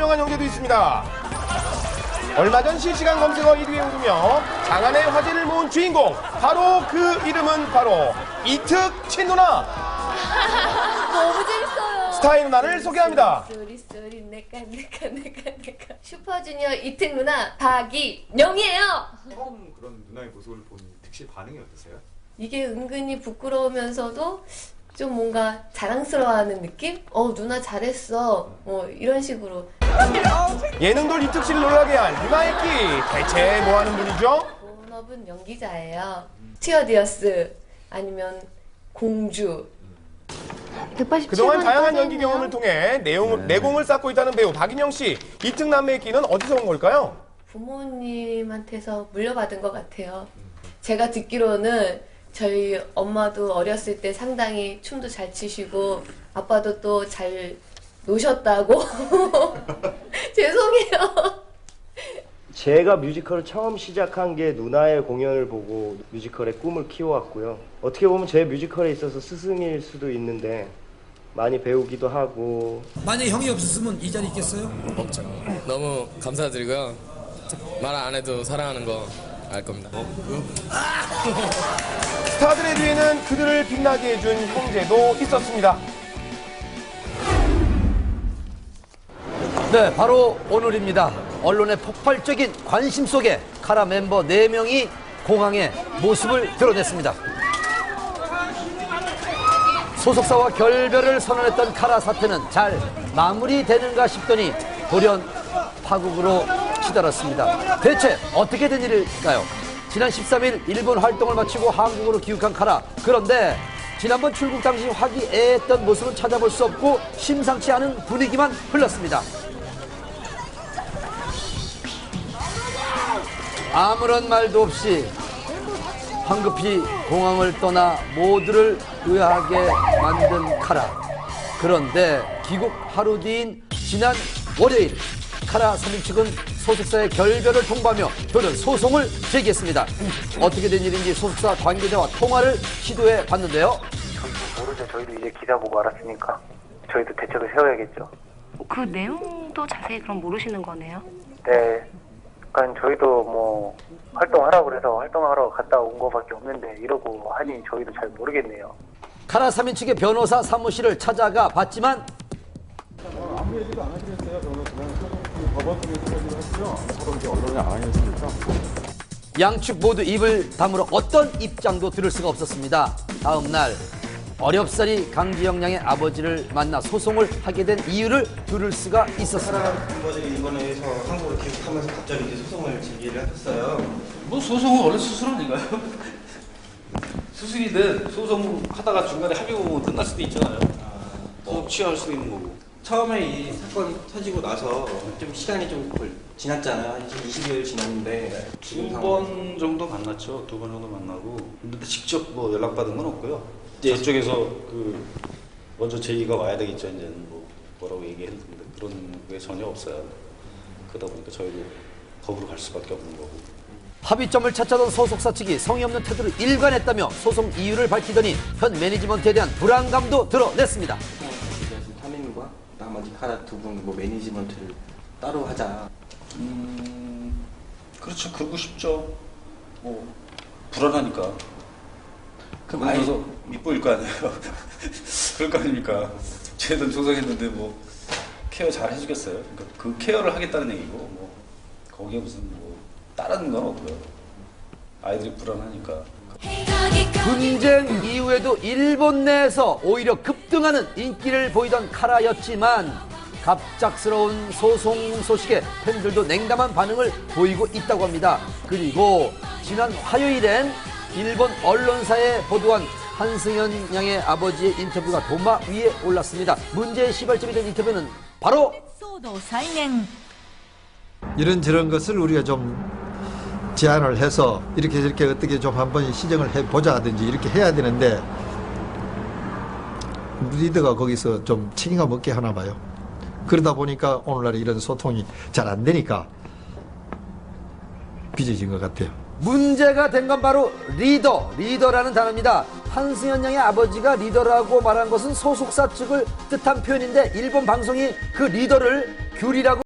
유명한 형제도 있습니다. 얼마 전 실시간 검색어 1위에 오르며 장안의 화제를 모은 주인공, 바로 그 이름은 바로 이특 친누나. 너무 재밌어요. 스타의 누나를 소개합니다. 쏘리 내가 슈퍼주니어 이특 누나 박이영이에요. 처음 그런 누나의 모습을 본 특실 반응이 어떠세요? 이게 은근히 부끄러우면서도 좀 뭔가 자랑스러워하는 느낌? 누나 잘했어. 이런 식으로. 예능돌 이특 씨를 놀라게 한 누나의 끼, 대체 뭐하는 분이죠? 본업은 연기자예요. 스튜어디어스 아니면 공주. 187번 그동안 다양한 연기 경험을 통해 내공을 쌓고 있다는 배우 박인영 씨. 이특 남매의 끼는 어디서 온 걸까요? 부모님한테서 물려받은 것 같아요. 제가 듣기로는 저희 엄마도 어렸을 때 상당히 춤도 잘 치시고 아빠도 또 잘 노셨다고. 죄송해요. 제가 뮤지컬을 처음 시작한 게 누나의 공연을 보고 뮤지컬의 꿈을 키워왔고요. 어떻게 보면 제 뮤지컬에 있어서 스승일 수도 있는데 많이 배우기도 하고. 만약에 형이 없었으면 이 자리 있겠어요? 없죠. 너무 감사드리고요. 말 안 해도 사랑하는 거 알 겁니다. 스타들의 뒤에는 그들을 빛나게 해준 형제도 있었습니다. 네, 바로 오늘입니다. 언론의 폭발적인 관심 속에 카라 멤버 4명이 공항의 모습을 드러냈습니다. 소속사와 결별을 선언했던 카라 사태는 잘 마무리되는가 싶더니 돌연 파국으로 치달았습니다. 대체 어떻게 된 일일까요? 지난 13일 일본 활동을 마치고 한국으로 귀국한 카라. 그런데 지난번 출국 당시 화기애애했던 모습은 찾아볼 수 없고 심상치 않은 분위기만 흘렀습니다. 아무런 말도 없이 황급히 공항을 떠나 모두를 의아하게 만든 카라. 그런데 귀국 하루 뒤인 지난 월요일, 카라 3인 측은 소속사의 결별을 통보하며 돌연 소송을 제기했습니다. 어떻게 된 일인지 소속사 관계자와 통화를 시도해 봤는데요. 저희도 모르죠. 저희도 이제 기사 보고 알았으니까 저희도 대책을 세워야겠죠. 그 내용도 자세히 그럼 모르시는 거네요? 네. 그러니까 저희도 뭐 활동하라고 그래서 활동하러 갔다 온 거밖에 없는데 이러고 하니 저희도 잘 모르겠네요. 카라 3인 측의 변호사 사무실을 찾아가 봤지만 아무 얘기도 안 하기로 했어요. 저는 그냥 법원 쪽에서 얘기를 했죠. 서로 이제 언론에 안 하겠으니까. 양측 모두 입을 다물어 어떤 입장도 들을 수가 없었습니다. 다음 날 어렵사리 강지영 양의 아버지를 만나 소송을 하게 된 이유를 들을 수가 있었습니다. 멤버들이 이번에서 한국으로 귀국하면서 갑자기 이제 소송을 제기를 하셨어요. 뭐 소송은 원래 수술 아닌가요? 수술이든 소송하다가 중간에 합의 보면 끝날 수도 있잖아요. 소송 취하할 수도 있는 거고. 처음에 이 사건이 터지고 나서 좀 시간이 좀 지났잖아요. 한 20일 지났는데 두 번 정도 만났죠. 2번 정도 만나고. 근데 직접 뭐 연락받은 건 없고요. 이제 이쪽에서 먼저 제의가 와야 되겠죠. 이제 뭐라고 얘기했는데 그런 게 전혀 없어요. 그러다 보니까 저희도 법으로 갈 수밖에 없는 거고. 합의점을 찾자던 소속사 측이 성의 없는 태도를 일관했다며 소송 이유를 밝히더니 현 매니지먼트에 대한 불안감도 드러냈습니다. 타민과 나머지 카라 두 분 뭐 매니지먼트를 따로 하자. 그렇죠. 그러고 싶죠. 뭐 불안하니까. 그럼 아예 그래서 밑보일 거 아니에요. 그럴 거 아닙니까. 쟤도 조성했는데 뭐 케어 잘 해주겠어요. 그러니까 그 케어를 하겠다는 얘기고 뭐 거기에 무슨 뭐 다른 건 없고요. 아이들이 불안하니까. 분쟁 이후에도 일본 내에서 오히려 급등하는 인기를 보이던 카라였지만 갑작스러운 소송 소식에 팬들도 냉담한 반응을 보이고 있다고 합니다. 그리고 지난 화요일엔 일본 언론사에 보도한 한승연 양의 아버지의 인터뷰가 도마 위에 올랐습니다. 문제의 시발점이 된 인터뷰는 바로 이런저런 것을 우리가 좀 제안을 해서 이렇게 저렇게 어떻게 좀 한번 시정을 해보자 하든지 이렇게 해야 되는데 리더가 거기서 좀 책임감 없게 하나 봐요. 그러다 보니까 오늘날 이런 소통이 잘 안 되니까 빚어진 것 같아요. 문제가 된 건 바로 리더라는 단어입니다. 한승연 양의 아버지가 리더라고 말한 것은 소속사 측을 뜻한 표현인데 일본 방송이 그 리더를 귤이라고